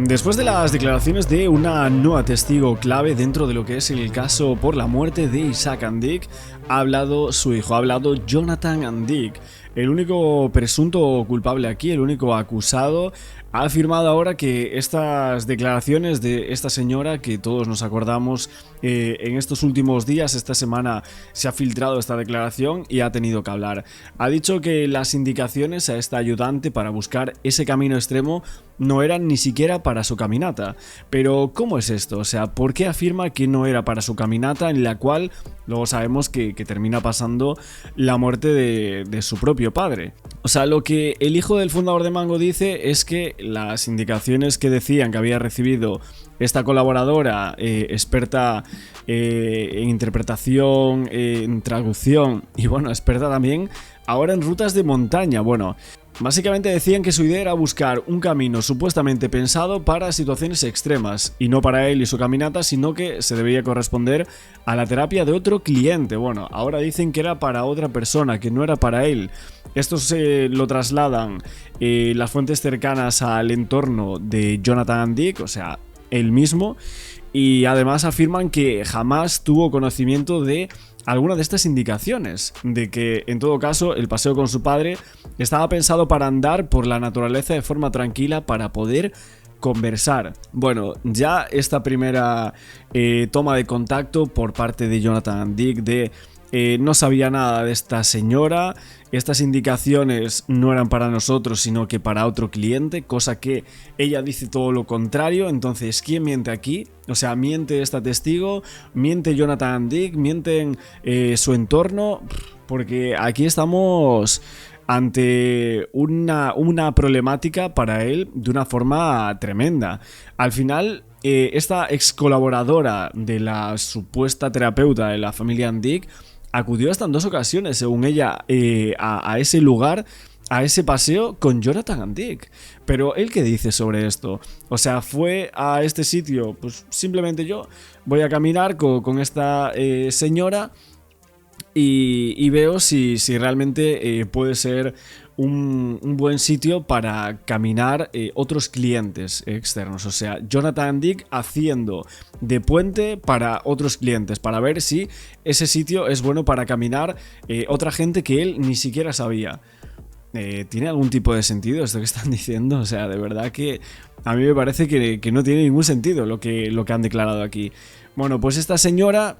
Después de las declaraciones de una nueva testigo clave dentro de lo que es el caso por la muerte de Isaac Andick, ha hablado su hijo, ha hablado Jonathan Andick, el único presunto culpable aquí, el único acusado. Ha afirmado ahora que estas declaraciones de esta señora, que todos nos acordamos, en estos últimos días, esta semana se ha filtrado esta declaración y ha tenido que hablar. Ha dicho que las indicaciones a esta ayudante para buscar ese camino extremo no eran ni siquiera para su caminata. Pero ¿cómo es esto? O sea, ¿por qué afirma que no era para su caminata, en la cual luego sabemos que termina pasando la muerte de su propio padre? O sea, lo que el hijo del fundador de Mango dice es que las indicaciones que decían que había recibido esta colaboradora, experta en interpretación, en traducción y bueno, experta también ahora en rutas de montaña. Bueno, básicamente decían que su idea era buscar un camino supuestamente pensado para situaciones extremas y no para él y su caminata, sino que se debía corresponder a la terapia de otro cliente. Bueno, ahora dicen que era para otra persona, que no era para él. Esto se lo trasladan las fuentes cercanas al entorno de Jonathan Andick, o sea, él mismo, y además afirman que jamás tuvo conocimiento de alguna de estas indicaciones, de que en todo caso el paseo con su padre estaba pensado para andar por la naturaleza de forma tranquila, para poder conversar. Bueno, ya esta primera toma de contacto por parte de Jonathan Andick de no sabía nada de esta señora, estas indicaciones no eran para nosotros sino que para otro cliente, cosa que ella dice todo lo contrario. Entonces, ¿quién miente aquí? O sea, miente esta testigo, miente Jonathan Andick, mienten su entorno, porque aquí estamos ante una problemática para él de una forma tremenda. Al final, esta ex colaboradora de la supuesta terapeuta de la familia Andick acudió hasta en 2 ocasiones, según ella, a ese lugar, a ese paseo con Jonathan Andick. Pero ¿él qué dice sobre esto? O sea, fue a este sitio, pues simplemente yo voy a caminar con esta señora y veo si realmente puede ser un buen sitio para caminar otros clientes externos. O sea, Jonathan Andick haciendo de puente para otros clientes, para ver si ese sitio es bueno para caminar otra gente que él ni siquiera sabía. ¿Tiene algún tipo de sentido esto que están diciendo? O sea, de verdad que a mí me parece que no tiene ningún sentido lo que han declarado aquí. Bueno, pues esta señora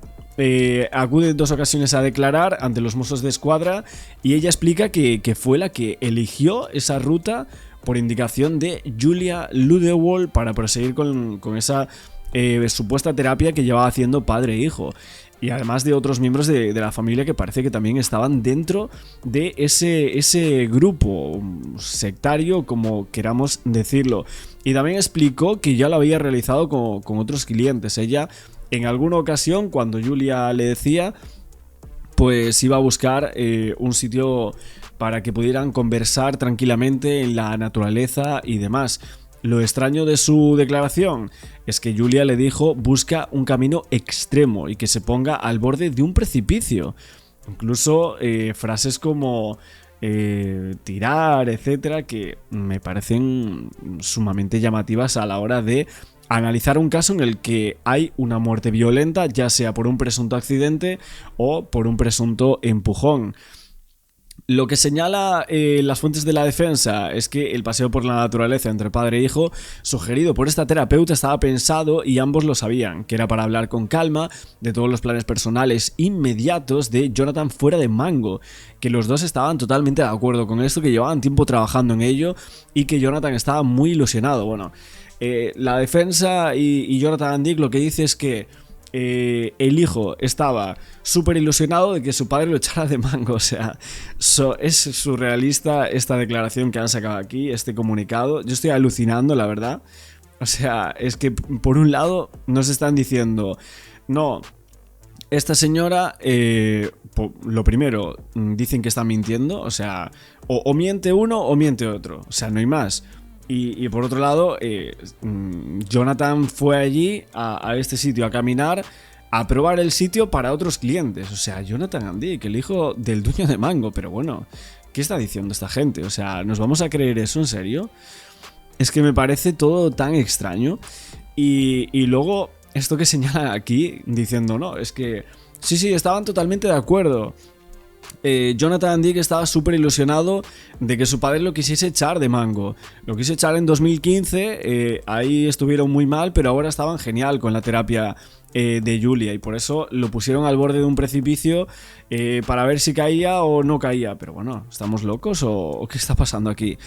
acude en 2 ocasiones a declarar ante los Mossos de Escuadra y ella explica que fue la que eligió esa ruta por indicación de Julia Ludewald para proseguir con esa supuesta terapia que llevaba haciendo padre e hijo. Y además de otros miembros de la familia que parece que también estaban dentro de ese grupo sectario, como queramos decirlo. Y también explicó que ya lo había realizado con otros clientes. Ella, en alguna ocasión, cuando Julia le decía, pues iba a buscar un sitio para que pudieran conversar tranquilamente en la naturaleza y demás. Lo extraño de su declaración es que Julia le dijo busca un camino extremo y que se ponga al borde de un precipicio. Incluso frases como tirar, etcétera, que me parecen sumamente llamativas a la hora de analizar un caso en el que hay una muerte violenta, ya sea por un presunto accidente o por un presunto empujón. Lo que señala las fuentes de la defensa es que el paseo por la naturaleza entre padre e hijo, sugerido por esta terapeuta, estaba pensado y ambos lo sabían, que era para hablar con calma de todos los planes personales inmediatos de Jonathan fuera de Mango, que los dos estaban totalmente de acuerdo con esto, que llevaban tiempo trabajando en ello y que Jonathan estaba muy ilusionado. Bueno, la defensa y Jonathan Andick lo que dice es que el hijo estaba súper ilusionado de que su padre lo echara de Mango. O sea, es surrealista esta declaración que han sacado aquí, este comunicado. Yo estoy alucinando, la verdad. O sea, es que por un lado nos están diciendo, no, esta señora, lo primero, dicen que está mintiendo. O sea, o miente uno o miente otro. O sea, no hay más. Y por otro lado, Jonathan fue allí a este sitio a caminar, a probar el sitio para otros clientes. O sea, Jonathan Andick, el hijo del dueño de Mango. Pero bueno, ¿qué está diciendo esta gente? O sea, ¿nos vamos a creer eso en serio? Es que me parece todo tan extraño. Y luego, esto que señalan aquí, diciendo, no, es que sí, estaban totalmente de acuerdo. Jonathan Dick estaba súper ilusionado de que su padre lo quisiese echar de Mango. Lo quiso echar en 2015, ahí estuvieron muy mal, pero ahora estaban genial con la terapia de Julia, y por eso lo pusieron al borde de un precipicio para ver si caía o no caía. Pero bueno, ¿estamos locos o qué está pasando aquí?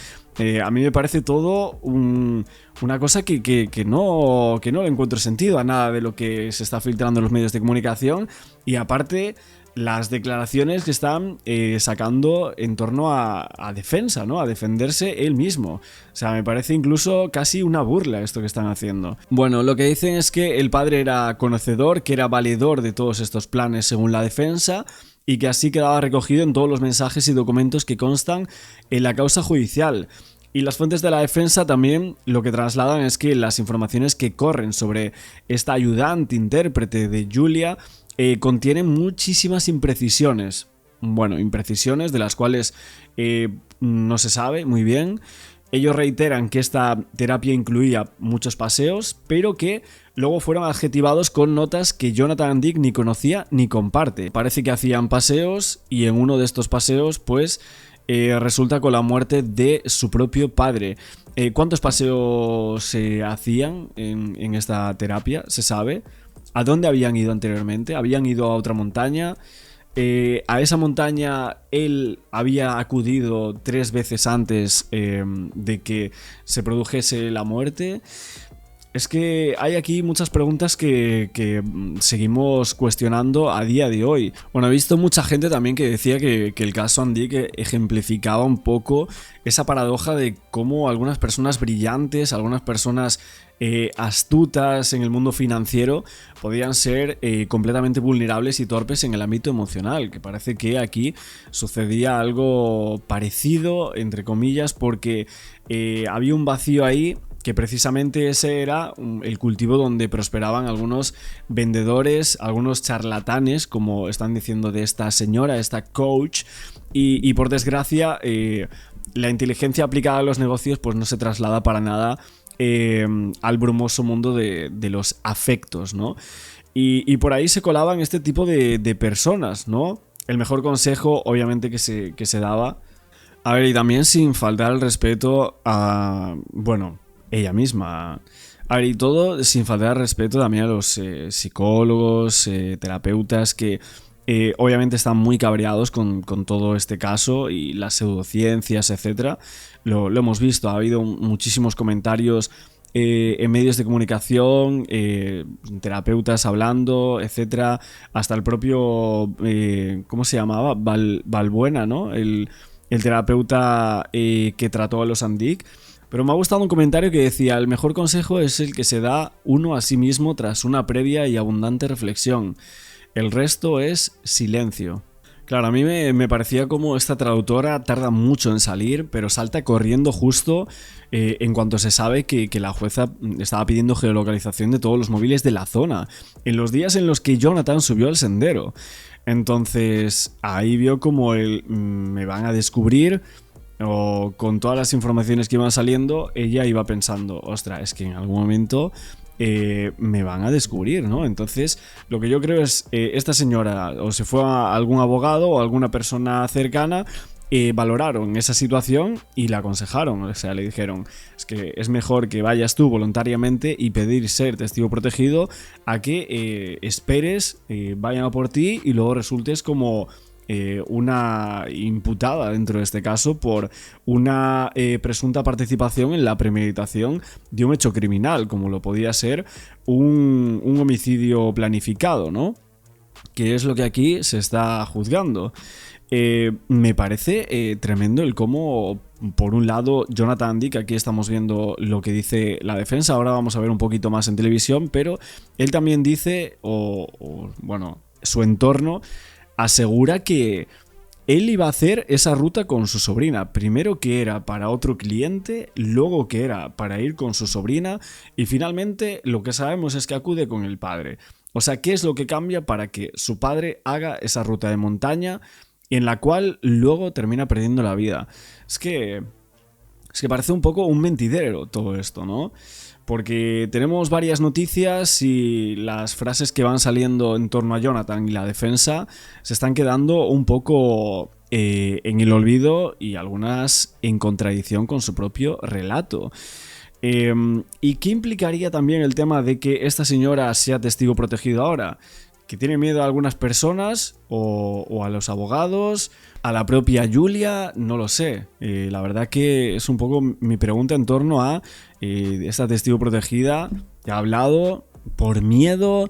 A mí me parece todo una cosa que no le encuentro sentido a nada de lo que se está filtrando en los medios de comunicación, y aparte las declaraciones que están sacando en torno a defensa, ¿no? A defenderse él mismo. O sea, me parece incluso casi una burla esto que están haciendo. Bueno, lo que dicen es que el padre era conocedor, que era valedor de todos estos planes según la defensa, y que así quedaba recogido en todos los mensajes y documentos que constan en la causa judicial. Y las fuentes de la defensa también lo que trasladan es que las informaciones que corren sobre esta ayudante intérprete de Julia contienen muchísimas imprecisiones. Bueno, imprecisiones de las cuales no se sabe muy bien. Ellos reiteran que esta terapia incluía muchos paseos, pero que luego fueron adjetivados con notas que Jonathan Dick ni conocía ni comparte. Parece que hacían paseos, y en uno de estos paseos, pues, resulta con la muerte de su propio padre. ¿Cuántos paseos se hacían en esta terapia? ¿Se sabe? ¿A dónde habían ido anteriormente? ¿Habían ido a otra montaña? A esa montaña él había acudido 3 veces antes de que se produjese la muerte. Es que hay aquí muchas preguntas que seguimos cuestionando a día de hoy. Bueno, he visto mucha gente también que decía que el caso Andy ejemplificaba un poco esa paradoja de cómo algunas personas brillantes, algunas personas astutas en el mundo financiero podían ser completamente vulnerables y torpes en el ámbito emocional, que parece que aquí sucedía algo parecido, entre comillas, porque había un vacío ahí, que precisamente ese era el cultivo donde prosperaban algunos vendedores, algunos charlatanes, como están diciendo de esta señora, esta coach, y por desgracia la inteligencia aplicada a los negocios pues no se traslada para nada al brumoso mundo de los afectos, ¿no? Y por ahí se colaban este tipo de personas, ¿no? El mejor consejo, obviamente, que se daba. A ver, y también sin faltar el respeto a, bueno, ella misma. A ver, y todo sin faltar el respeto también a los psicólogos, terapeutas que obviamente están muy cabreados con todo este caso y las pseudociencias, etc. Lo hemos visto, ha habido muchísimos comentarios en medios de comunicación, terapeutas hablando, etc. Hasta el propio, ¿cómo se llamaba? Balbuena, ¿no? El terapeuta que trató a los Andic. Pero me ha gustado un comentario que decía: el mejor consejo es el que se da uno a sí mismo tras una previa y abundante reflexión. El resto es silencio. Claro, a mí me parecía como esta traductora tarda mucho en salir, pero salta corriendo justo en cuanto se sabe que la jueza estaba pidiendo geolocalización de todos los móviles de la zona, en los días en los que Jonathan subió al sendero. Entonces ahí vio como me van a descubrir, o con todas las informaciones que iban saliendo, ella iba pensando, ostras, es que en algún momento me van a descubrir, ¿no? Entonces, lo que yo creo es, esta señora o se fue a algún abogado o alguna persona cercana, valoraron esa situación y la aconsejaron, o sea, le dijeron, es que es mejor que vayas tú voluntariamente y pedir ser testigo protegido a que esperes, vayan a por ti y luego resultes como una imputada dentro de este caso por una presunta participación en la premeditación de un hecho criminal, como lo podía ser un homicidio planificado, ¿no? Que es lo que aquí se está juzgando. Me parece tremendo el cómo, por un lado, Jonathan Dick, aquí estamos viendo lo que dice la defensa, ahora vamos a ver un poquito más en televisión, pero él también dice, bueno, su entorno asegura que él iba a hacer esa ruta con su sobrina. Primero que era para otro cliente, luego que era para ir con su sobrina y finalmente lo que sabemos es que acude con el padre. O sea, ¿qué es lo que cambia para que su padre haga esa ruta de montaña en la cual luego termina perdiendo la vida? Es que Es que parece un poco un mentidero todo esto, ¿no? Porque tenemos varias noticias y las frases que van saliendo en torno a Jonathan y la defensa se están quedando un poco en el olvido y algunas en contradicción con su propio relato. ¿Y qué implicaría también el tema de que esta señora sea testigo protegido ahora? ¿Que tiene miedo a algunas personas o a los abogados, a la propia Julia? No lo sé. La verdad que es un poco mi pregunta en torno a esta testigo protegida que ha hablado por miedo.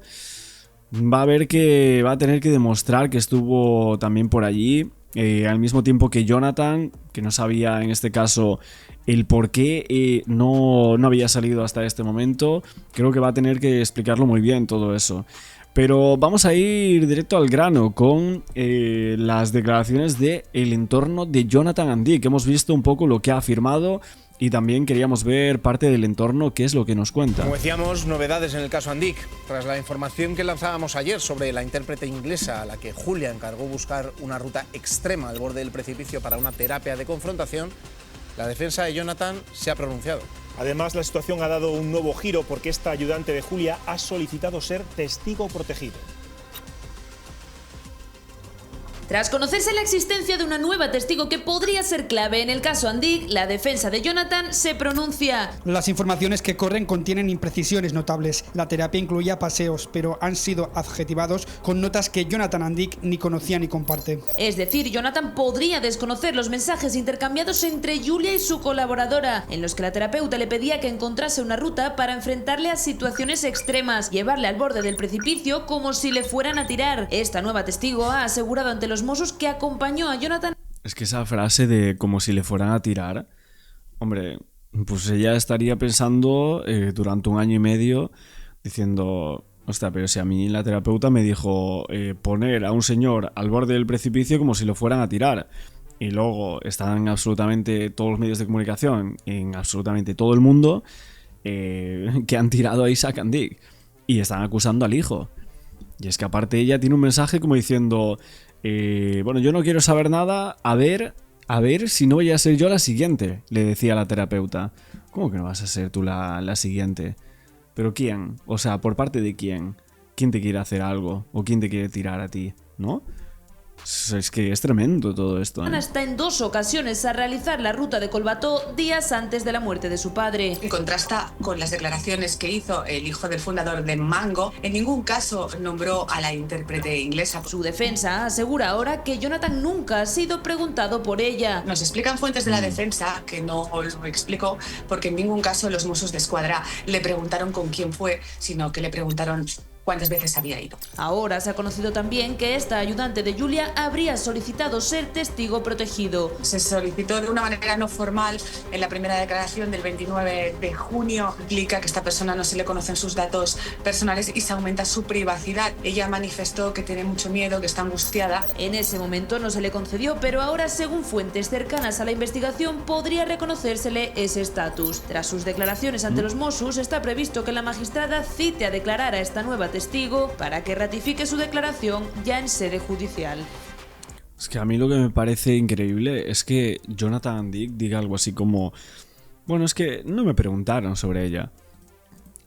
Va a tener que demostrar que estuvo también por allí. Al mismo tiempo que Jonathan, que no sabía en este caso el por qué no había salido hasta este momento. Creo que va a tener que explicarlo muy bien todo eso. Pero vamos a ir directo al grano con las declaraciones del entorno de Jonathan and Dick. Hemos visto un poco lo que ha afirmado y también queríamos ver parte del entorno, qué es lo que nos cuenta. Como decíamos, novedades en el caso and Dick. Tras la información que lanzábamos ayer sobre la intérprete inglesa a la que Julia encargó buscar una ruta extrema al borde del precipicio para una terapia de confrontación, la defensa de Jonathan se ha pronunciado. Además, la situación ha dado un nuevo giro porque esta ayudante de Julia ha solicitado ser testigo protegido. Tras conocerse la existencia de una nueva testigo que podría ser clave en el caso and Dick, la defensa de Jonathan se pronuncia. Las informaciones que corren contienen imprecisiones notables. La terapia incluía paseos, pero han sido adjetivados con notas que Jonathan and Dick ni conocía ni comparte. Es decir, Jonathan podría desconocer los mensajes intercambiados entre Julia y su colaboradora, en los que la terapeuta le pedía que encontrase una ruta para enfrentarle a situaciones extremas, llevarle al borde del precipicio como si le fueran a tirar. Esta nueva testigo ha asegurado ante los Mossos que acompañó a Jonathan. Es que esa frase de como si le fueran a tirar, hombre, pues ella estaría pensando durante 1 año y medio diciendo, hostia, pero si a mí la terapeuta me dijo poner a un señor al borde del precipicio como si lo fueran a tirar, y luego están absolutamente todos los medios de comunicación en absolutamente todo el mundo que han tirado a Isaac and Dick y están acusando al hijo. Y es que aparte ella tiene un mensaje como diciendo bueno, yo no quiero saber nada, a ver si no voy a ser yo la siguiente, le decía la terapeuta. ¿Cómo que no vas a ser tú la siguiente? ¿Pero quién? O sea, ¿por parte de quién? ¿Quién te quiere hacer algo? ¿O quién te quiere tirar a ti? ¿No? Es que es tremendo todo esto, ¿eh? Está en 2 ocasiones a realizar la ruta de Collbató días antes de la muerte de su padre. Contrasta con las declaraciones que hizo el hijo del fundador de Mango. En ningún caso nombró a la intérprete inglesa. Su defensa asegura ahora que Jonathan nunca ha sido preguntado por ella. Nos explican fuentes de la defensa que no lo explicó porque en ningún caso los Mossos de Escuadra le preguntaron con quién fue, sino que le preguntaron cuántas veces había ido. Ahora se ha conocido también que esta ayudante de Julia habría solicitado ser testigo protegido. Se solicitó de una manera no formal en la primera declaración del 29 de junio. Implica que a esta persona no se le conocen sus datos personales y se aumenta su privacidad. Ella manifestó que tiene mucho miedo, que está angustiada. En ese momento no se le concedió, pero ahora, según fuentes cercanas a la investigación, podría reconocérsele ese estatus. Tras sus declaraciones ante los Mossos, está previsto que la magistrada cite a declarar a esta nueva testigo para que ratifique su declaración ya en sede judicial. Es que a mí lo que me parece increíble es que Jonathan and Dick diga algo así como: bueno, es que no me preguntaron sobre ella.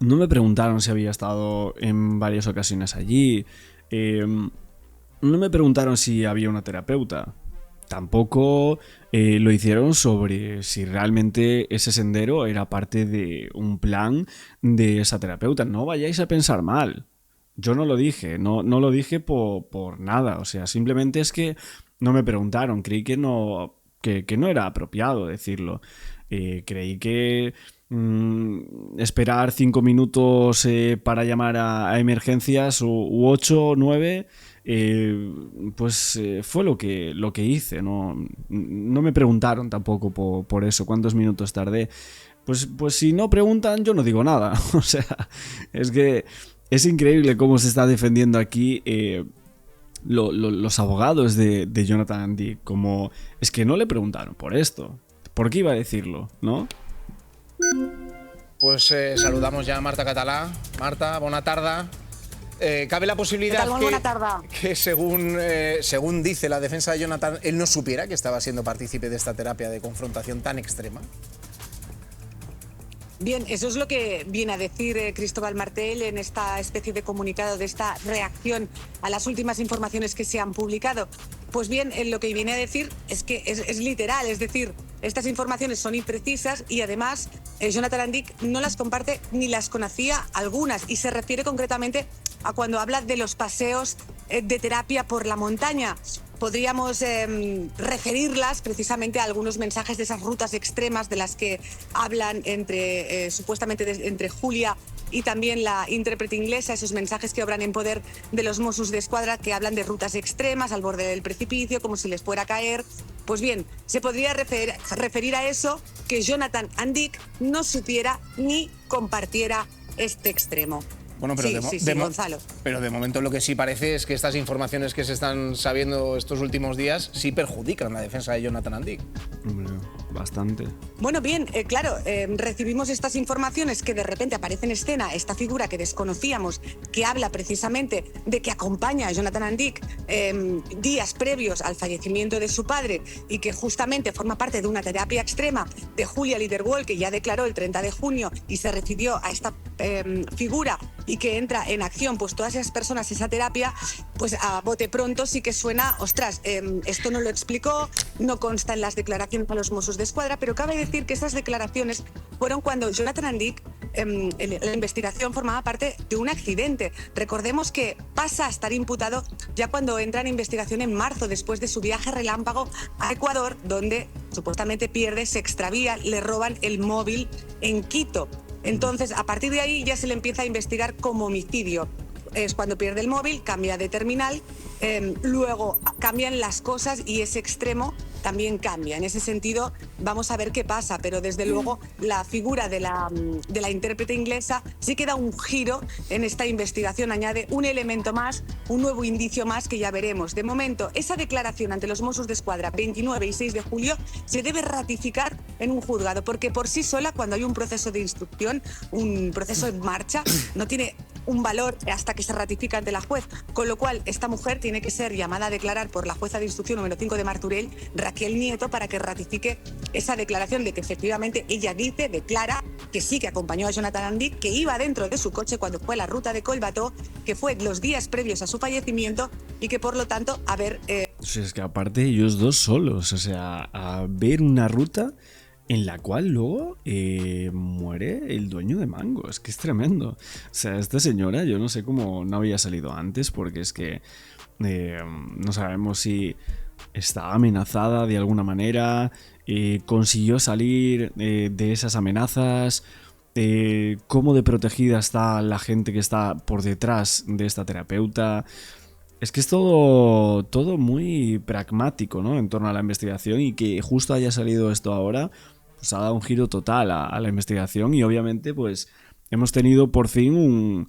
No me preguntaron si había estado en varias ocasiones allí. No me preguntaron si había una terapeuta. Tampoco lo hicieron sobre si realmente ese sendero era parte de un plan de esa terapeuta. No vayáis a pensar mal. Yo no lo dije, no lo dije por nada. O sea, simplemente es que no me preguntaron. Creí que no era apropiado decirlo. Creí que esperar 5 minutos para llamar a emergencias u 8 o 9... fue lo que hice. No me preguntaron tampoco por eso, cuántos minutos tardé. Pues si no preguntan, yo no digo nada. O sea, es que es increíble cómo se está defendiendo aquí los abogados de Jonathan and Dick. Como, es que no le preguntaron por esto. ¿Por qué iba a decirlo? ¿No? Pues saludamos ya a Marta Catalá. Marta, buena tarde. Cabe la posibilidad que según dice la defensa de Jonathan, él no supiera que estaba siendo partícipe de esta terapia de confrontación tan extrema. Bien, eso es lo que viene a decir Cristóbal Martel en esta especie de comunicado, de esta reacción a las últimas informaciones que se han publicado. Pues bien, lo que viene a decir es que es literal, es decir, estas informaciones son imprecisas y además Jonathan Andic no las comparte ni las conocía algunas, y se refiere concretamente a cuando habla de los paseos de terapia por la montaña. Podríamos referirlas precisamente a algunos mensajes de esas rutas extremas de las que hablan supuestamente entre Julia y también la intérprete inglesa, esos mensajes que obran en poder de los Mossos d'Esquadra, que hablan de rutas extremas al borde del precipicio, como si les fuera a caer. Pues bien, se podría referir a eso, que Jonathan Andic no supiera ni compartiera este extremo. Bueno, pero Gonzalo. Pero de momento lo que sí parece es que estas informaciones que se están sabiendo estos últimos días sí perjudican la defensa de Jonathan Andic. Bastante. Bueno, bien, claro, recibimos estas informaciones que de repente aparece en escena esta figura que desconocíamos, que habla precisamente de que acompaña a Jonathan Andic días previos al fallecimiento de su padre y que justamente forma parte de una terapia extrema de Julia Liderwohl, que ya declaró el 30 de junio y se refirió a esta figura y que entra en acción pues todas esas personas, esa terapia, pues a bote pronto sí que suena, ostras, esto no lo explicó, no consta en las declaraciones a los Mossos d'Esquadra, pero cabe decir que esas declaraciones fueron cuando Jonathan Andic, la investigación formaba parte de un accidente. Recordemos que pasa a estar imputado ya cuando entra en investigación en marzo, después de su viaje relámpago a Ecuador, donde supuestamente pierde, se extravía, le roban el móvil en Quito. Entonces, a partir de ahí ya se le empieza a investigar como homicidio. Es cuando pierde el móvil, cambia de terminal, luego cambian las cosas y ese extremo también cambia. En ese sentido, vamos a ver qué pasa, pero desde luego la figura de la intérprete inglesa sí que da un giro en esta investigación, añade un elemento más, un nuevo indicio más que ya veremos. De momento, esa declaración ante los Mossos d'Esquadra 29 y 6 de julio se debe ratificar en un juzgado, porque por sí sola, cuando hay un proceso de instrucción, un proceso en marcha, no tiene un valor hasta que se ratifica ante la juez, con lo cual esta mujer tiene que ser llamada a declarar por la jueza de instrucción número 5 de Martorell, Raquel Nieto, para que ratifique esa declaración de que efectivamente ella declara que sí, que acompañó a Jonathan Andic, que iba dentro de su coche cuando fue a la ruta de Collbató, que fue los días previos a su fallecimiento y que por lo tanto, Es que aparte ellos dos solos, o sea, a ver una ruta en la cual luego muere el dueño de Mango. Es que es tremendo. O sea, esta señora, yo no sé cómo no había salido antes, porque es que no sabemos si está amenazada de alguna manera, consiguió salir de esas amenazas, cómo de protegida está la gente que está por detrás de esta terapeuta. Es que es todo muy pragmático, ¿no?, en torno a la investigación, y que justo haya salido esto ahora, pues ha dado un giro total a la investigación, y obviamente pues hemos tenido por fin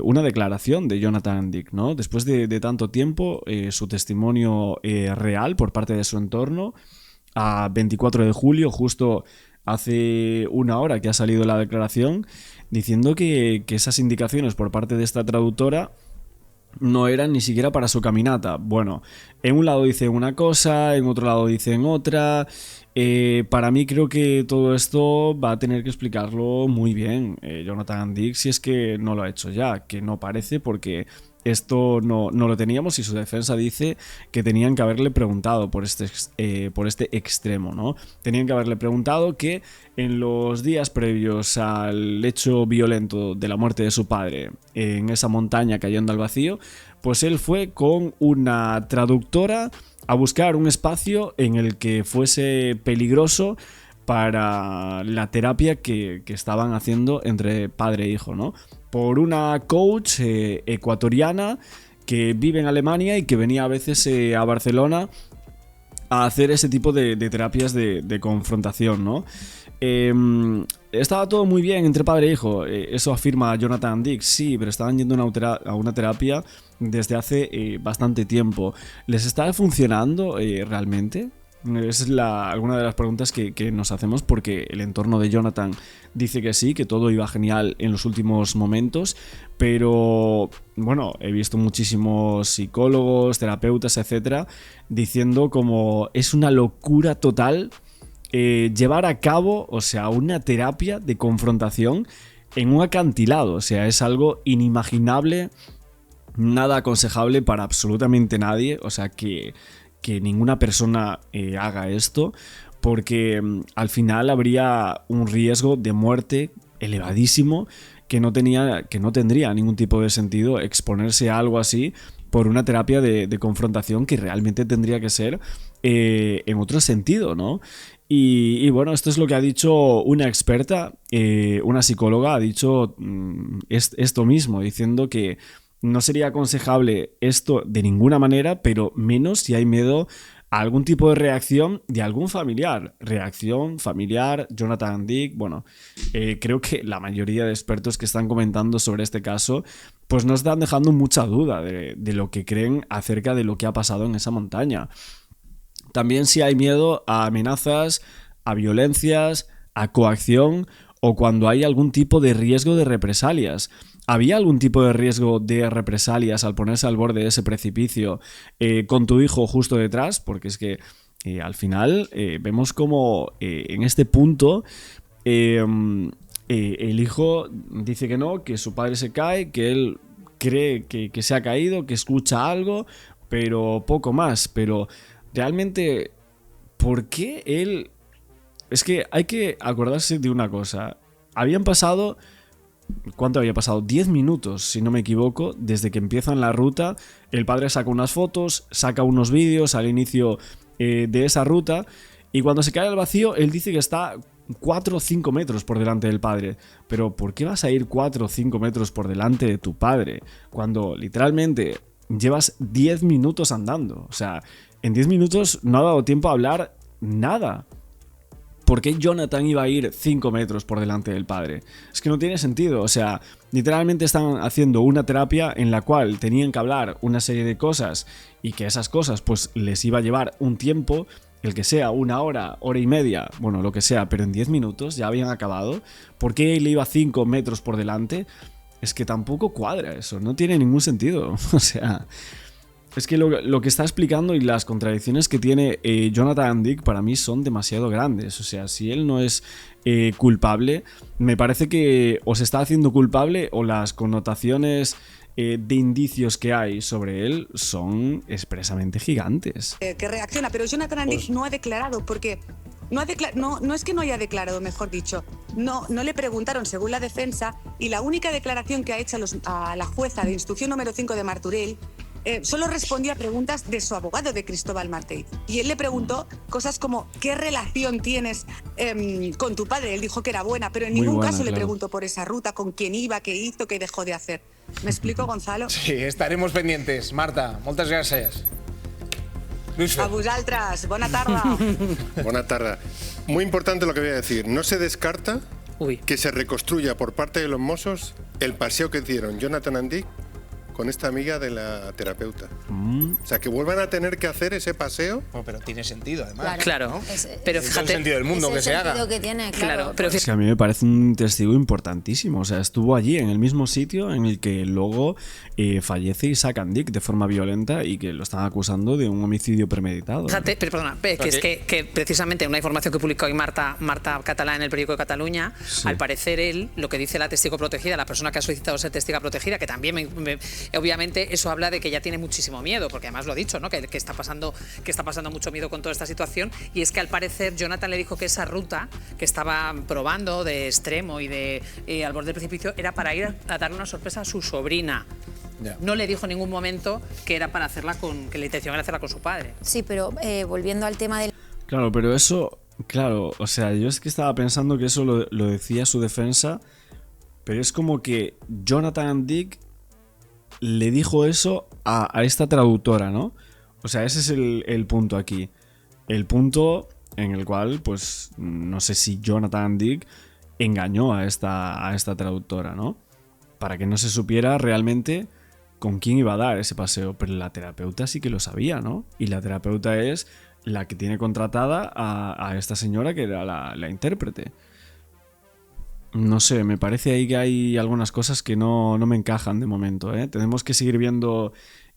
una declaración de Jonathan Andic, ¿no? Después de tanto tiempo, su testimonio real por parte de su entorno, a 24 de julio, justo hace una hora que ha salido la declaración, diciendo que esas indicaciones por parte de esta traductora no eran ni siquiera para su caminata. Bueno, en un lado dicen una cosa, en otro lado dicen otra. Para mí creo que todo esto va a tener que explicarlo muy bien Jonathan Andic, si es que no lo ha hecho ya, que no parece, porque esto no lo teníamos, y su defensa dice que tenían que haberle preguntado por este extremo, ¿no? Tenían que haberle preguntado que en los días previos al hecho violento de la muerte de su padre en esa montaña cayendo al vacío, pues él fue con una traductora a buscar un espacio en el que fuese peligroso para la terapia que estaban haciendo entre padre e hijo, ¿no? Por una coach ecuatoriana que vive en Alemania y que venía a veces a Barcelona a hacer ese tipo de terapias de confrontación, ¿no? Estaba todo muy bien entre padre e hijo, eso afirma Jonathan Andic, sí, pero estaban yendo a una terapia desde hace bastante tiempo. ¿Les está funcionando realmente? Esa es alguna de las preguntas que nos hacemos, porque el entorno de Jonathan dice que sí, que todo iba genial en los últimos momentos, pero bueno, he visto muchísimos psicólogos, terapeutas, etcétera, diciendo como es una locura total llevar a cabo, o sea, una terapia de confrontación en un acantilado. O sea, es algo inimaginable, nada aconsejable para absolutamente nadie. O sea, que ninguna persona haga esto, porque al final habría un riesgo de muerte elevadísimo que no tendría ningún tipo de sentido exponerse a algo así por una terapia de confrontación que realmente tendría que ser en otro sentido, ¿no? Y bueno, esto es lo que ha dicho una experta, una psicóloga, ha dicho esto mismo, diciendo que no sería aconsejable esto de ninguna manera, pero menos si hay miedo a algún tipo de reacción de algún familiar. Reacción familiar, Jonathan Dick. Bueno, creo que la mayoría de expertos que están comentando sobre este caso pues nos están dejando mucha duda de lo que creen acerca de lo que ha pasado en esa montaña. También si hay miedo a amenazas, a violencias, a coacción o cuando hay algún tipo de riesgo de represalias. ¿Había algún tipo de riesgo de represalias al ponerse al borde de ese precipicio con tu hijo justo detrás? Porque es que al final vemos como en este punto el hijo dice que no, que su padre se cae, que él cree que se ha caído, que escucha algo, pero poco más. Pero realmente, ¿por qué él...? Es que hay que acordarse de una cosa. Habían pasado... ¿Cuánto había pasado? 10 minutos, si no me equivoco, desde que empiezan la ruta. El padre saca unas fotos, saca unos vídeos al inicio de esa ruta, y cuando se cae al vacío, él dice que está 4 o 5 metros por delante del padre. Pero ¿por qué vas a ir 4 o 5 metros por delante de tu padre cuando literalmente llevas 10 minutos andando? O sea, en 10 minutos no ha dado tiempo a hablar nada. ¿Por qué Jonathan iba a ir 5 metros por delante del padre? Es que no tiene sentido. O sea, literalmente están haciendo una terapia en la cual tenían que hablar una serie de cosas y que esas cosas pues les iba a llevar un tiempo, el que sea, 1 hora, hora y media, bueno, lo que sea, pero en 10 minutos ya habían acabado. ¿Por qué él iba 5 metros por delante? Es que tampoco cuadra eso, no tiene ningún sentido. O sea... Es que lo que está explicando y las contradicciones que tiene Jonathan Dick para mí son demasiado grandes. O sea, si él no es culpable, me parece que o se está haciendo culpable o las connotaciones de indicios que hay sobre él son expresamente gigantes. Que reacciona, pero Jonathan Dick no ha declarado porque... No es que no haya declarado, mejor dicho. No le preguntaron según la defensa, y la única declaración que ha hecho a la jueza de instrucción número 5 de Martorell solo respondía a preguntas de su abogado, de Cristóbal Martell. Y él le preguntó cosas como ¿qué relación tienes con tu padre? Él dijo que era buena, pero en ningún caso le preguntó por esa ruta, con quién iba, qué hizo, qué dejó de hacer. ¿Me explico, Gonzalo? Sí, estaremos pendientes. Marta, moltes gràcies. A vosaltres, bona tarda. Buena tarde. Muy importante lo que voy a decir. No se descarta que se reconstruya por parte de los Mossos el paseo que hicieron Jonathan Dick con esta amiga de la terapeuta. O sea, que vuelvan a tener que hacer ese paseo. No, pero tiene sentido, además. Claro. ¿no? Pero es fíjate, el sentido del mundo que se haga. Que tiene, claro, pero es que a mí me parece un testigo importantísimo. O sea, estuvo allí en el mismo sitio en el que luego fallece Isaac Dick de forma violenta y que lo están acusando de un homicidio premeditado. Fíjate, pero perdona, que precisamente una información que publicó hoy Marta Catalá en el periódico de Cataluña, al parecer él, lo que dice la testigo protegida, la persona que ha solicitado ser testiga protegida, que también obviamente eso habla de que ya tiene muchísimo miedo, porque además lo ha dicho, ¿no? Que está pasando mucho miedo con toda esta situación, y es que al parecer Jonathan le dijo que esa ruta que estaba probando de extremo y de al borde del precipicio era para ir a darle una sorpresa a su sobrina. Yeah. No le dijo en ningún momento que era para hacerla que la intención era hacerla con su padre. Sí, pero volviendo al tema del... Claro, pero eso... Claro, o sea, yo es que estaba pensando que eso lo decía su defensa, pero es como que Jonathan Dick le dijo eso a esta traductora, ¿no? O sea, ese es el punto aquí. El punto en el cual, pues, no sé si Jonathan Dick engañó a esta traductora, ¿no? Para que no se supiera realmente con quién iba a dar ese paseo. Pero la terapeuta sí que lo sabía, ¿no? Y la terapeuta es la que tiene contratada a esta señora que era la intérprete. No sé, me parece ahí que hay algunas cosas que no me encajan de momento, ¿eh? Tenemos que seguir viendo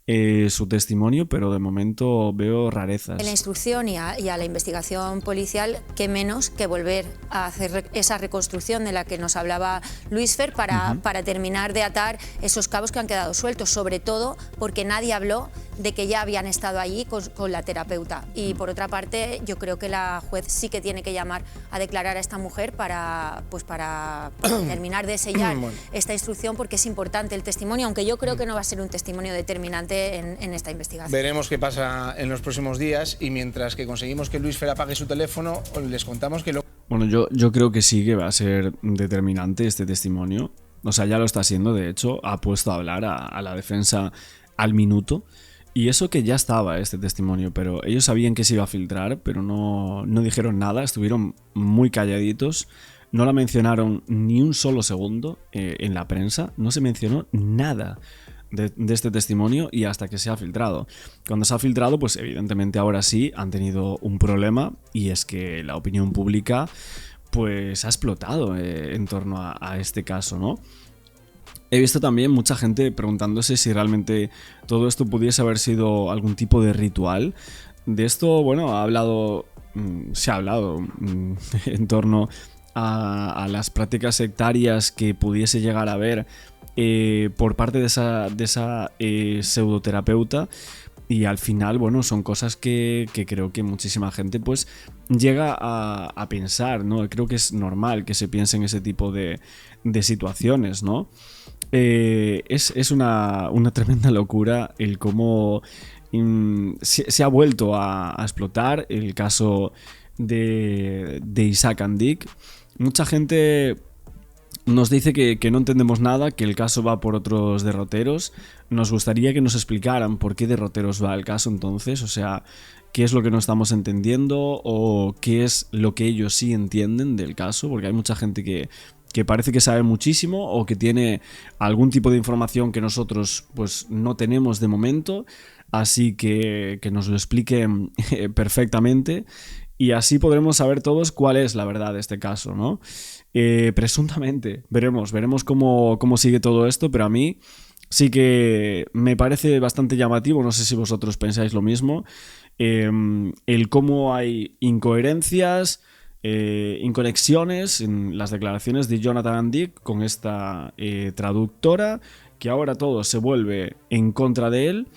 su testimonio, pero de momento veo rarezas. En la instrucción y a la investigación policial, qué menos que volver a hacer esa reconstrucción de la que nos hablaba Luis Fer para terminar de atar esos cabos que han quedado sueltos, sobre todo porque nadie habló de que ya habían estado allí con la terapeuta. Y por otra parte, yo creo que la juez sí que tiene que llamar a declarar a esta mujer para terminar de sellar esta instrucción, porque es importante el testimonio, aunque yo creo que no va a ser un testimonio determinante en esta investigación. Veremos qué pasa en los próximos días, y mientras que conseguimos que Luis Fer apague su teléfono, les contamos que Bueno, yo creo que sí que va a ser determinante este testimonio. O sea, ya lo está siendo, de hecho, ha puesto a hablar a la defensa al minuto. Y eso que ya estaba este testimonio, pero ellos sabían que se iba a filtrar, pero no dijeron nada, estuvieron muy calladitos. No la mencionaron ni un solo segundo en la prensa, no se mencionó nada de este testimonio, y hasta que se ha filtrado. Cuando se ha filtrado, pues evidentemente ahora sí han tenido un problema, y es que la opinión pública pues ha explotado en torno a este caso, ¿no? He visto también mucha gente preguntándose si realmente todo esto pudiese haber sido algún tipo de ritual. De esto, bueno, se ha hablado en torno a las prácticas sectarias que pudiese llegar a haber por parte de esa pseudoterapeuta, y al final, bueno, son cosas que creo que muchísima gente pues llega a pensar, ¿no? Creo que es normal que se piense en ese tipo de situaciones, ¿no? Es una tremenda locura el cómo se ha vuelto a explotar el caso de Isaac Andic. Mucha gente nos dice que no entendemos nada, que el caso va por otros derroteros. Nos gustaría que nos explicaran por qué derroteros va el caso entonces, o sea, qué es lo que no estamos entendiendo o qué es lo que ellos sí entienden del caso, porque hay mucha gente que parece que sabe muchísimo o que tiene algún tipo de información que nosotros pues no tenemos de momento, así que nos lo expliquen perfectamente, y así podremos saber todos cuál es la verdad de este caso, ¿no? Presuntamente, veremos cómo sigue todo esto, pero a mí sí que me parece bastante llamativo, no sé si vosotros pensáis lo mismo, el cómo hay incoherencias, inconexiones en las declaraciones de Jonathan Andic con esta traductora, que ahora todo se vuelve en contra de él,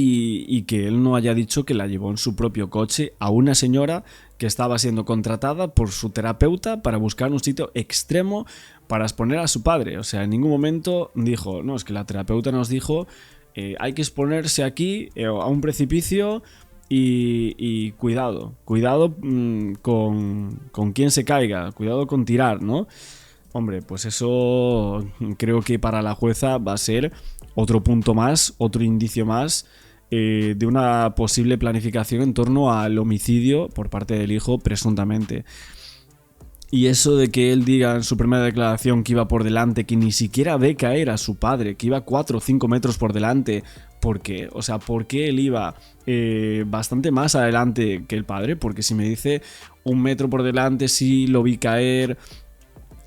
y que él no haya dicho que la llevó en su propio coche a una señora que estaba siendo contratada por su terapeuta para buscar un sitio extremo para exponer a su padre. O sea, en ningún momento dijo, no, es que la terapeuta nos dijo hay que exponerse aquí a un precipicio y cuidado con quien se caiga, cuidado con tirar, ¿no? Hombre, pues eso creo que para la jueza va a ser otro punto más, otro indicio más de una posible planificación en torno al homicidio por parte del hijo, presuntamente. Y eso de que él diga en su primera declaración que iba por delante, que ni siquiera ve caer a su padre, que iba 4 o 5 metros por delante, ¿por qué? O sea, ¿por qué él iba bastante más adelante que el padre? Porque si me dice 1 metro por delante, sí lo vi caer,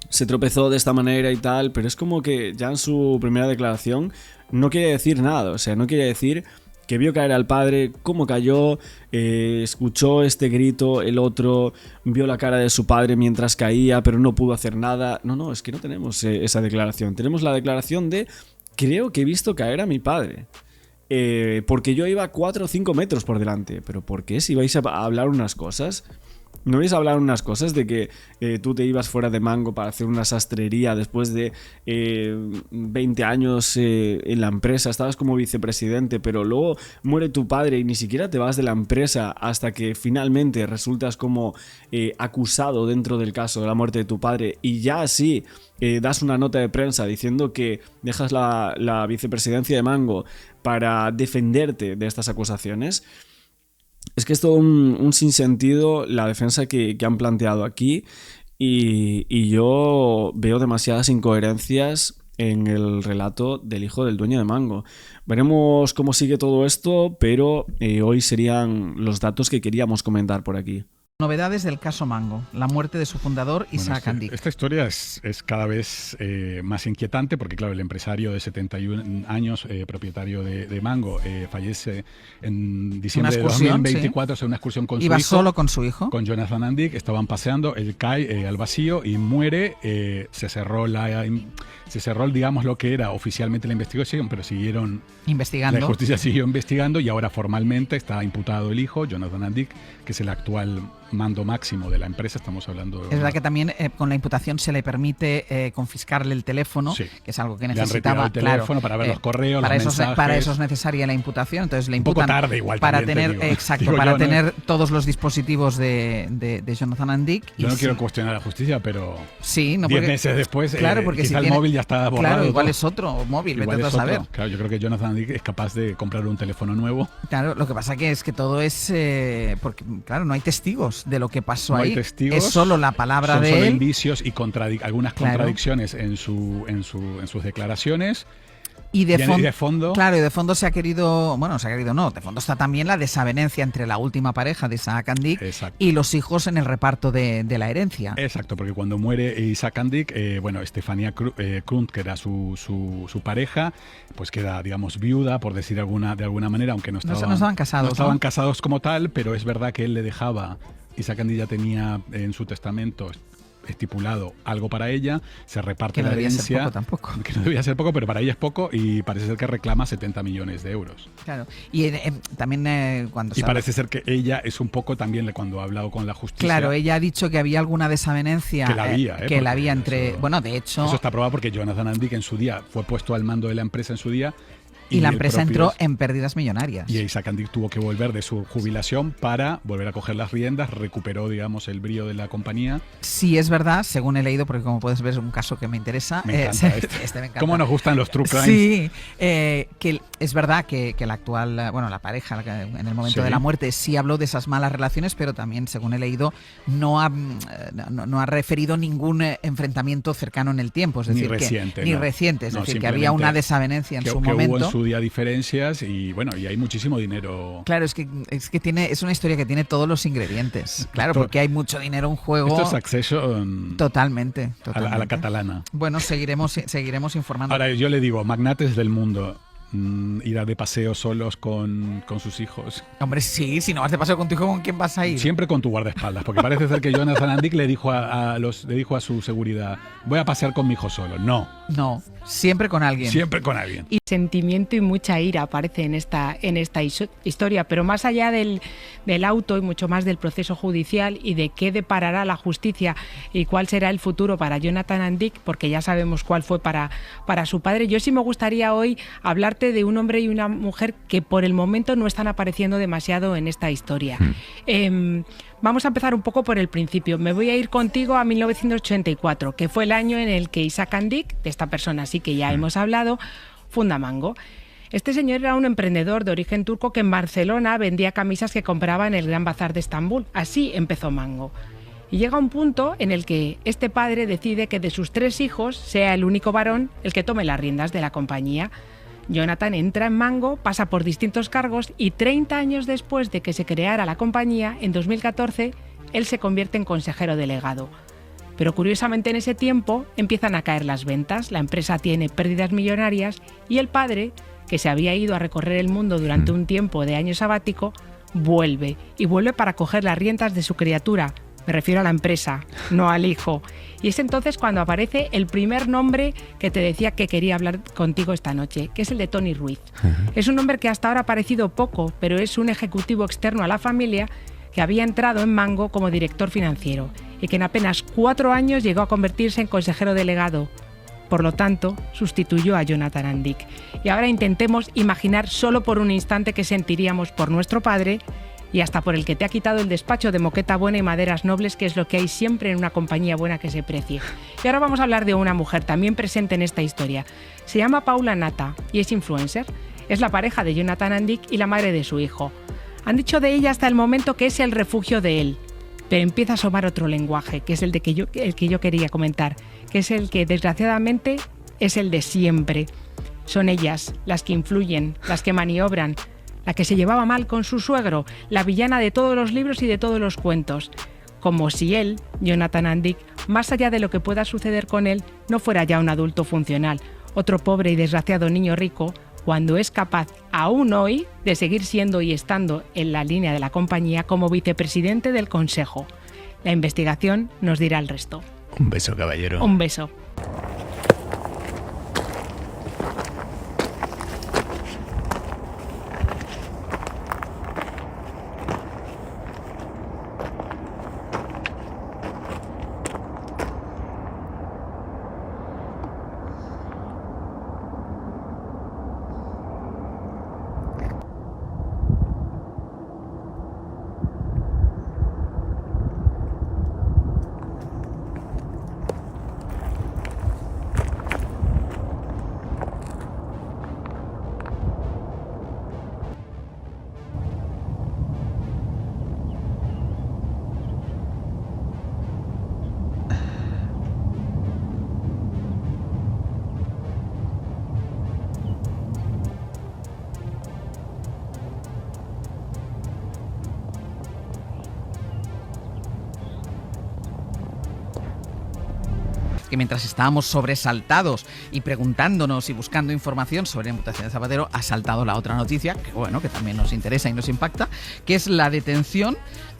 se tropezó de esta manera y tal, pero es como que ya en su primera declaración no quiere decir nada, o sea, no quiere decir que vio caer al padre, cómo cayó, escuchó este grito, el otro vio la cara de su padre mientras caía, pero no pudo hacer nada. No, es que no tenemos esa declaración. Tenemos la declaración de creo que he visto caer a mi padre. Porque yo iba 4 o 5 metros por delante. ¿Pero por qué? Si vais a hablar unas cosas... ¿No vais a hablar unas cosas de que tú te ibas fuera de Mango para hacer una sastrería después de 20 años en la empresa? Estabas como vicepresidente, pero luego muere tu padre y ni siquiera te vas de la empresa hasta que finalmente resultas como acusado dentro del caso de la muerte de tu padre, y ya así das una nota de prensa diciendo que dejas la vicepresidencia de Mango para defenderte de estas acusaciones. Es que es todo un sinsentido la defensa que han planteado aquí, y yo veo demasiadas incoherencias en el relato del hijo del dueño de Mango. Veremos cómo sigue todo esto, pero hoy serían los datos que queríamos comentar por aquí. Novedades del caso Mango, la muerte de su fundador Isaac Andic. Esta historia es cada vez más inquietante porque, claro, el empresario de 71 años, propietario de Mango, fallece en diciembre de 2024 en una excursión con su hijo. ¿Iba solo con su hijo? Con Jonathan Andic, estaban paseando, él cae al vacío y muere. Se cerró, digamos, lo que era oficialmente la investigación, pero siguieron investigando. La justicia siguió investigando y ahora formalmente está imputado el hijo, Jonathan Andic, que es el actual mando máximo de la empresa. Estamos hablando de... Es verdad que también con la imputación se le permite confiscarle el teléfono, que es algo que necesitaba. El teléfono para ver los correos, para los eso mensajes. Para eso es necesaria la imputación. Entonces le imputan un poco tarde igual para también, tener, tener todos los dispositivos de Jonathan Andic. Yo no quiero cuestionar la justicia, pero sí, no 10 meses después, porque quizá el móvil ya está borrado. Claro, igual es otro móvil, vete a saber. Claro, yo creo que Jonathan Andic es capaz de comprar un teléfono nuevo. Claro, lo que pasa es que todo es porque, claro, no hay testigos de lo que pasó ahí. Testigos, es solo la palabra de él. Son solo indicios y algunas contradicciones en sus declaraciones. Y de fondo, claro, y de fondo se ha querido de fondo está también la desavenencia entre la última pareja de Isaac Andic y los hijos en el reparto de la herencia. Exacto, porque cuando muere Isaac Andic, Stefania Krund, que era su pareja, pues queda, digamos, viuda, por decir de alguna manera, aunque no estaban casados. No estaban casados como tal, pero es verdad que él le dejaba... Isaac Andic ya tenía en su testamento estipulado algo para ella, se reparte la herencia. Que no debía ser poco, pero para ella es poco y parece ser que reclama 70 millones de euros. Claro, y también cuando... Y parece ser que ella es un poco también, cuando ha hablado con la justicia... Claro, ella ha dicho que había alguna desavenencia... Que la había, entre... Eso, bueno, de hecho... Eso está probado porque Jonathan Andic en su día fue puesto al mando de la empresa en su día. Y la empresa entró en pérdidas millonarias. Y Isaac Andic tuvo que volver de su jubilación para volver a coger las riendas, recuperó, digamos, el brío de la compañía. Sí, es verdad, según he leído, porque como puedes ver es un caso que me interesa. Me encanta este me encanta. ¿Cómo nos gustan los true crimes? Sí, que es verdad que la actual, la pareja en el momento de la muerte sí habló de esas malas relaciones, pero también, según he leído, no ha referido ningún enfrentamiento cercano en el tiempo. Es decir, ni reciente, es decir, que había una desavenencia en su momento. Hubo en su día diferencias y hay muchísimo dinero. Claro, es que es una historia que tiene todos los ingredientes. Claro, porque hay mucho dinero en juego. Esto es acceso totalmente. A la catalana. Bueno, seguiremos informando. Ahora, yo le digo, magnates del mundo, ir de paseo solos con sus hijos. Hombre, sí, si no vas de paseo con tu hijo, ¿con quién vas a ir? Siempre con tu guardaespaldas, porque parece ser que Jonathan Andic le dijo a su seguridad, voy a pasear con mi hijo solo. No, siempre con alguien. Siempre con alguien. Y sentimiento y mucha ira aparece en esta historia, pero más allá del auto y mucho más del proceso judicial y de qué deparará la justicia y cuál será el futuro para Jonathan Andic, porque ya sabemos cuál fue para su padre, yo sí me gustaría hoy hablarte de un hombre y una mujer que por el momento no están apareciendo demasiado en esta historia. Vamos a empezar un poco por el principio. Me voy a ir contigo a 1984, que fue el año en el que Isaac Andic, de esta persona sí que ya hemos hablado, funda Mango. Este señor era un emprendedor de origen turco que en Barcelona vendía camisas que compraba en el Gran Bazar de Estambul. Así empezó Mango. Y llega un punto en el que este padre decide que de sus 3 hijos sea el único varón el que tome las riendas de la compañía. Jonathan entra en Mango, pasa por distintos cargos y 30 años después de que se creara la compañía, en 2014, él se convierte en consejero delegado. Pero curiosamente en ese tiempo empiezan a caer las ventas, la empresa tiene pérdidas millonarias y el padre, que se había ido a recorrer el mundo durante un tiempo de año sabático, vuelve para coger las riendas de su criatura. Me refiero a la empresa, no al hijo. Y es entonces cuando aparece el primer nombre que te decía que quería hablar contigo esta noche, que es el de Tony Ruiz. Es un hombre que hasta ahora ha aparecido poco, pero es un ejecutivo externo a la familia que había entrado en Mango como director financiero y que en apenas 4 años llegó a convertirse en consejero delegado. Por lo tanto, sustituyó a Jonathan Andic. Y ahora intentemos imaginar solo por un instante qué sentiríamos por nuestro padre y hasta por el que te ha quitado el despacho de moqueta buena y maderas nobles, que es lo que hay siempre en una compañía buena que se precie. Y ahora vamos a hablar de una mujer también presente en esta historia. Se llama Paula Nata y es influencer. Es la pareja de Jonathan Andic y la madre de su hijo. Han dicho de ella hasta el momento que es el refugio de él. Pero empieza a asomar otro lenguaje, que es el que yo quería comentar, que es el que desgraciadamente es el de siempre. Son ellas las que influyen, las que maniobran, la que se llevaba mal con su suegro, la villana de todos los libros y de todos los cuentos. Como si él, Jonathan Andick, más allá de lo que pueda suceder con él, no fuera ya un adulto funcional, otro pobre y desgraciado niño rico, cuando es capaz, aún hoy, de seguir siendo y estando en la línea de la compañía como vicepresidente del Consejo. La investigación nos dirá el resto. Un beso, caballero. Un beso. Que mientras estábamos sobresaltados y preguntándonos y buscando información sobre la imputación de Zapatero, ha saltado la otra noticia, que bueno, que también nos interesa y nos impacta, que es la detención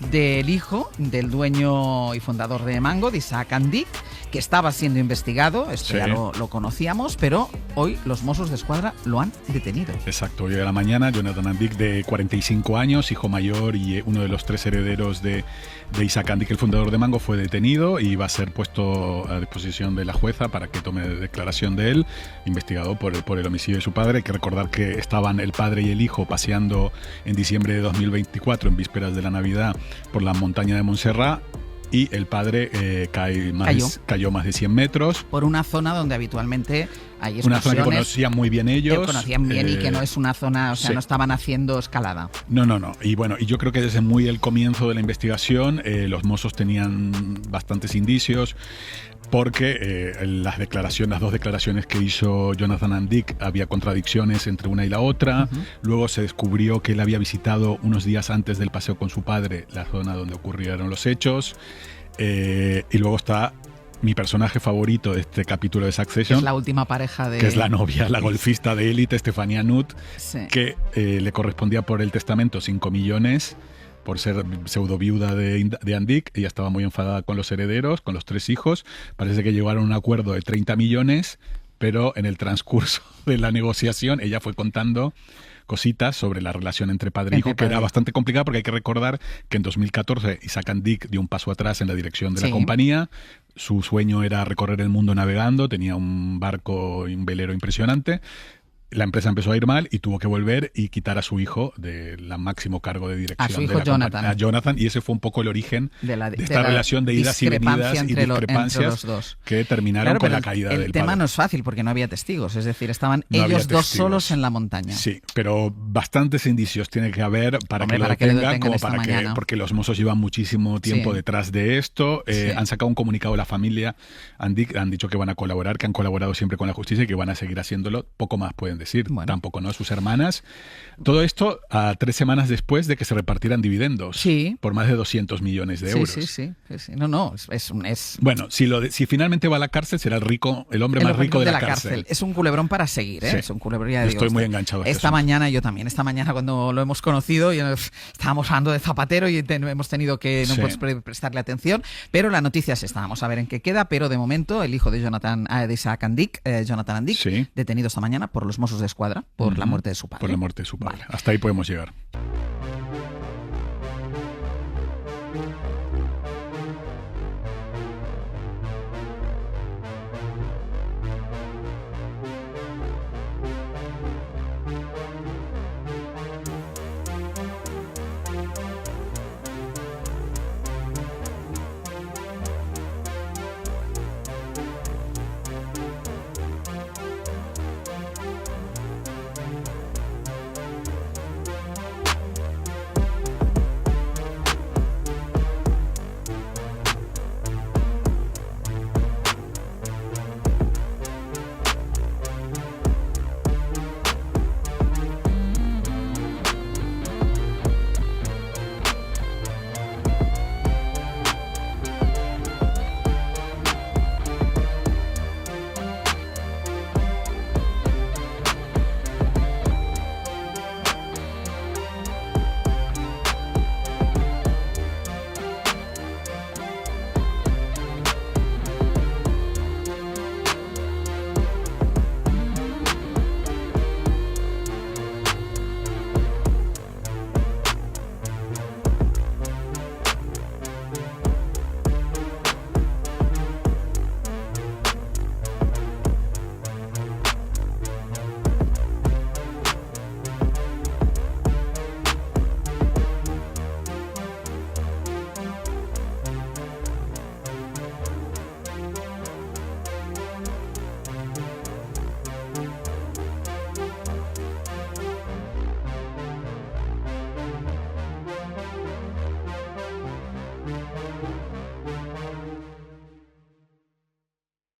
del hijo del dueño y fundador de Mango, de Isaac Andick, que estaba siendo investigado, esto ya lo conocíamos, pero hoy los Mossos de Escuadra lo han detenido. Exacto, hoy de la mañana Jonathan Andick, de 45 años, hijo mayor y uno de los 3 herederos de Isaac Andick, el fundador de Mango, fue detenido y va a ser puesto a disposición de la jueza para que tome declaración de él, investigado por el homicidio de su padre. Hay que recordar que estaban el padre y el hijo paseando en diciembre de 2024, en vísperas de la Navidad, por la montaña de Montserrat, y el padre cayó más de 100 metros. Por una zona donde habitualmente hay excursiones. Una zona que conocían muy bien ellos. Que conocían bien y que no es una zona, o sea, no estaban haciendo escalada. No. Y bueno, y yo creo que desde muy el comienzo de la investigación los Mossos tenían bastantes indicios, porque las dos declaraciones que hizo Jonathan Andick, había contradicciones entre una y la otra. Luego se descubrió que él había visitado unos días antes del paseo con su padre la zona donde ocurrieron los hechos. Y luego está mi personaje favorito de este capítulo de Succession. Es la última pareja de... Que es la novia, la golfista de élite, Stephania Nutt, que le correspondía por el testamento 5 millones por ser pseudo viuda de Andick. Ella estaba muy enfadada con los herederos, con los 3 hijos. Parece que llegaron a un acuerdo de 30 millones, pero en el transcurso de la negociación ella fue contando cositas sobre la relación entre padre e hijo, que era bastante complicada, porque hay que recordar que en 2014 Isaac Andick dio un paso atrás en la dirección de la compañía. Su sueño era recorrer el mundo navegando, tenía un barco y un velero impresionante. La empresa empezó a ir mal y tuvo que volver y quitar a su hijo del máximo cargo de dirección. A su hijo Jonathan. A Jonathan, y ese fue un poco el origen de esta relación de idas y venidas y discrepancias entre los dos, que terminaron con la caída del padre. El tema no es fácil porque no había testigos, es decir, estaban ellos dos solos en la montaña. Sí, pero bastantes indicios tiene que haber para que lo detengan, como para que, porque los Mossos llevan muchísimo tiempo detrás de esto. Han sacado un comunicado de la familia Andick, han dicho que van a colaborar, que han colaborado siempre con la justicia y que van a seguir haciéndolo. Poco más pueden decir, tampoco, ¿no? Sus hermanas. Todo esto a 3 semanas después de que se repartieran dividendos por más de 200 millones de euros. Sí. Es... Bueno, si finalmente va a la cárcel, será el hombre más rico de la cárcel. Es un culebrón para seguir, ¿eh? Es un culebrón, ya Estoy muy enganchado. Esta mañana yo también. Esta mañana cuando lo hemos conocido estábamos hablando de Zapatero y hemos tenido que prestarle atención, pero la noticia es esta. Vamos a ver en qué queda, pero de momento el hijo de Isaac Andick, Jonathan Andick, detenido esta mañana por los Mossos de Escuadra por la muerte de su padre. Por la muerte de su padre. Hasta ahí podemos llegar.